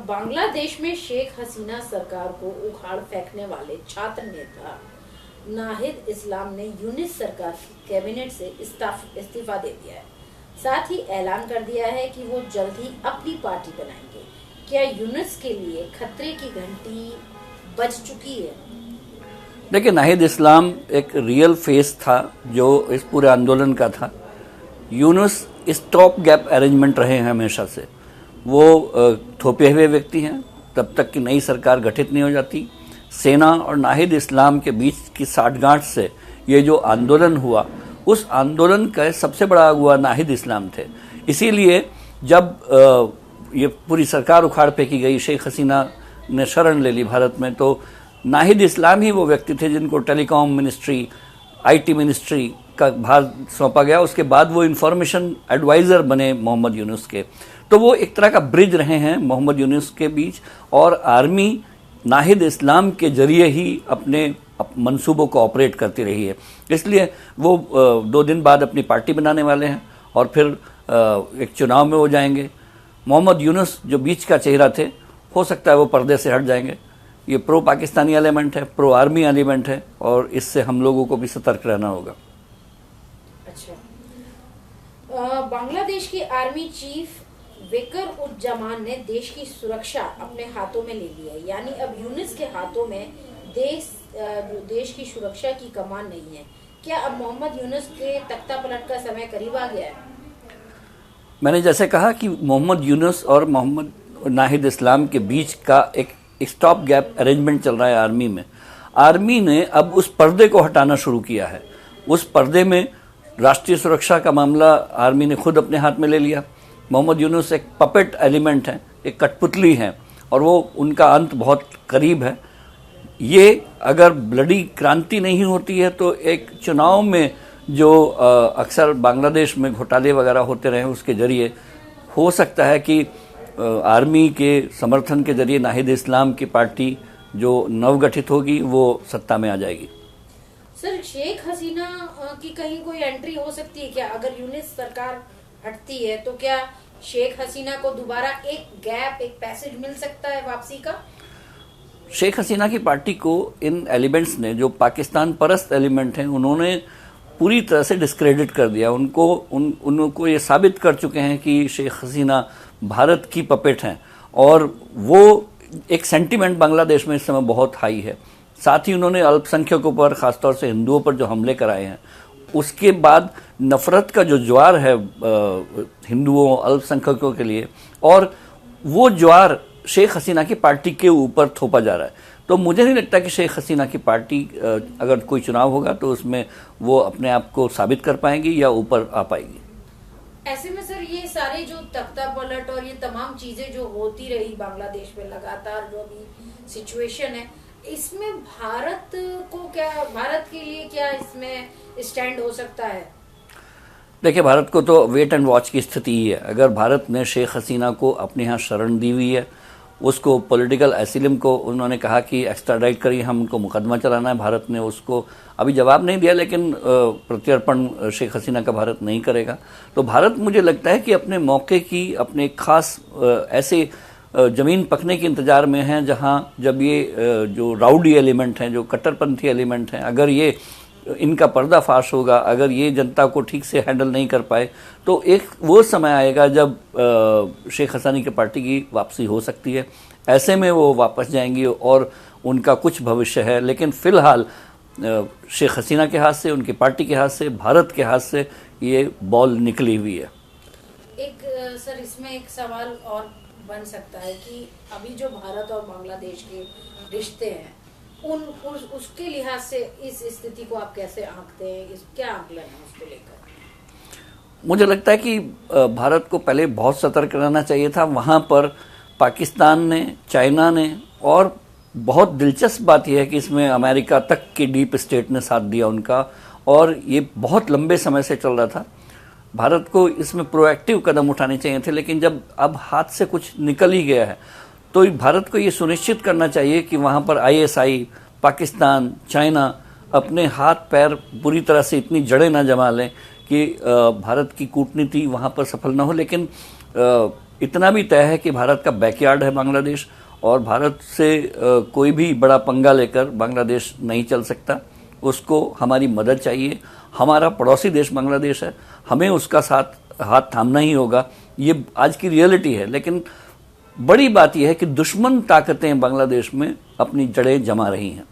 बांग्लादेश में शेख हसीना सरकार को उखाड़ फेंकने वाले छात्र नेता नाहिद इस्लाम ने यूनिस सरकार की कैबिनेट से इस्तीफा दे दिया है। साथ ही ऐलान कर दिया है कि वो जल्द ही अपनी पार्टी बनाएंगे। क्या यूनिस के लिए खतरे की घंटी बज चुकी है? देखिए, नाहिद इस्लाम एक रियल फेस था जो इस पूरे आंदोलन का था। यूनुस स्टॉप गैप अरेंजमेंट रहे हैं हमेशा से। वो थोपे हुए व्यक्ति हैं तब तक कि नई सरकार गठित नहीं हो जाती। सेना और नाहिद इस्लाम के बीच की साठगांठ से ये जो आंदोलन हुआ, उस आंदोलन का सबसे बड़ा अगुवा नाहिद इस्लाम थे। इसीलिए जब ये पूरी सरकार उखाड़ फेंकी गई, शेख हसीना ने शरण ले ली भारत में, तो नाहिद इस्लाम ही वो व्यक्ति थे जिनको टेलीकॉम मिनिस्ट्री, आईटी मिनिस्ट्री का भार सौंपा गया। उसके बाद वो इंफॉर्मेशन एडवाइजर बने मोहम्मद यूनुस के। तो वो एक तरह का ब्रिज रहे हैं मोहम्मद यूनुस के बीच, और आर्मी नाहिद इस्लाम के जरिए ही अपने मंसूबों को ऑपरेट करती रही है। इसलिए वो 2 दिन बाद अपनी पार्टी बनाने वाले हैं और फिर एक चुनाव में वो जाएंगे। मोहम्मद यूनुस जो बीच का चेहरा थे, हो सकता है वो पर्दे से हट जाएंगे। ये प्रो पाकिस्तानी एलिमेंट है, प्रो आर्मी एलिमेंट है, और इससे हम लोगों को भी सतर्क रहना होगा। अच्छा, बांग्लादेश के आर्मी चीफ वेकर उज्जमान ने देश की सुरक्षा अपने हाथों में ले ली है। यानी अब यूनिस के हाथों में देश की सुरक्षा की कमान नहीं है। क्या अब मोहम्मद यूनुस के तख्ता पलट का समय करीब आ गया है? मैंने जैसे कहा कि मोहम्मद यूनुस और मोहम्मद नाहिद इस्लाम के बीच का एक स्टॉप गैप अरेंजमेंट चल रहा है आर्मी में। आर्मी ने अब उस पर्दे को हटाना शुरू किया है। उस पर्दे में राष्ट्रीय सुरक्षा का मामला आर्मी ने खुद अपने हाथ में ले लिया। मोहम्मद यूनुस एक पपेट एलिमेंट है, एक कठपुतली है, और वो उनका अंत बहुत करीब है। ये अगर ब्लडी क्रांति नहीं होती है तो एक चुनाव में जो अक्सर बांग्लादेश में घोटाले वगैरह होते रहे, उसके जरिए हो सकता है कि आर्मी के समर्थन के जरिए नाहिद इस्लाम की पार्टी जो नवगठित होगी वो सत्ता में आ जाएगी। सर, शेख हसीना की कहीं कोई एंट्री हो सकती है क्या? अगर यूनिस सरकार हटती है तो क्या शेख हसीना को दोबारा एक गैप, एक पैसेज मिल सकता है वापसी का? शेख हसीना की पार्टी को इन एलिमेंट्स ने, जो पाकिस्तान परस्त एलिमेंट हैं, उन्होंने पूरी तरह से डिस्क्रेडिट कर दिया। उनको ये साबित कर चुके हैं कि शेख हसीना भारत की पपेट हैं, और वो एक सेंटीमेंट बांग्लादेश में इस समय बहुत हाई है। साथ ही उन्होंने अल्पसंख्यकों पर, खासतौर से हिंदुओं पर जो हमले कराए हैं, उसके बाद नफरत का जो ज्वार है हिंदुओं, अल्पसंख्यकों के लिए, और वो ज्वार शेख हसीना की पार्टी के ऊपर थोपा जा रहा है। तो मुझे नहीं लगता कि शेख हसीना की पार्टी, अगर कोई चुनाव होगा तो उसमें वो अपने आप को साबित कर पाएंगी या ऊपर आ पाएगी। ऐसे में सर, ये सारे जो तख्ता पलट और ये तमाम चीजें जो होती रही बांग्लादेश में लगातार, जो अभी सिचुएशन है, इसमें भारत के लिए क्या इसमें स्टैंड हो सकता है? देखिए, भारत को तो वेट एंड वॉच की स्थिति ही है। अगर भारत ने शेख हसीना को अपने यहाँ शरण दी हुई है, उसको पॉलिटिकल एसिलम को उन्होंने कहा कि एक्स्ट्राडाइट करिए, हम उनको मुकदमा चलाना है, भारत ने उसको अभी जवाब नहीं दिया, लेकिन प्रत्यर्पण शेख हसीना का भारत नहीं करेगा। तो भारत, मुझे लगता है कि अपने मौके की, अपने खास ऐसे जमीन पकने के इंतजार में है जहां जब ये जो राउडी एलिमेंट हैं, जो कट्टरपंथी एलिमेंट हैं, अगर ये इनका पर्दाफाश होगा, अगर ये जनता को ठीक से हैंडल नहीं कर पाए, तो एक वो समय आएगा जब शेख हसीना की पार्टी की वापसी हो सकती है। ऐसे में वो वापस जाएंगी और उनका कुछ भविष्य है। लेकिन फिलहाल शेख हसीना के हाथ से, उनकी पार्टी के हाथ से, भारत के हाथ से ये बॉल निकली हुई है। सर, इसमें एक सवाल और बन सकता है कि अभी जो भारत और बांग्लादेश के रिश्ते हैं, उसके लिहाज से इस स्थिति को आप कैसे आंकते हैं? क्या आंकलन है उसको लेकर? मुझे लगता है कि भारत को पहले बहुत सतर्क रहना चाहिए था। वहां पर पाकिस्तान ने, चाइना ने, और बहुत दिलचस्प बात यह है कि इसमें अमेरिका तक की डीप स्टेट ने साथ दिया उनका, और ये बहुत लंबे समय से चल रहा था। भारत को इसमें प्रोएक्टिव कदम उठाने चाहिए थे, लेकिन जब अब हाथ से कुछ निकल ही गया है तो भारत को ये सुनिश्चित करना चाहिए कि वहां पर आईएसआई, पाकिस्तान, चाइना अपने हाथ पैर पूरी तरह से इतनी जड़ें ना जमा लें कि भारत की कूटनीति वहां पर सफल ना हो। लेकिन इतना भी तय है कि भारत का बैकयार्ड है बांग्लादेश, और भारत से कोई भी बड़ा पंगा लेकर बांग्लादेश नहीं चल सकता। उसको हमारी मदद चाहिए। हमारा पड़ोसी देश बांग्लादेश है, हमें उसका हाथ थामना ही होगा। ये आज की रियलिटी है। लेकिन बड़ी बात यह है कि दुश्मन ताकतें बांग्लादेश में अपनी जड़ें जमा रही हैं।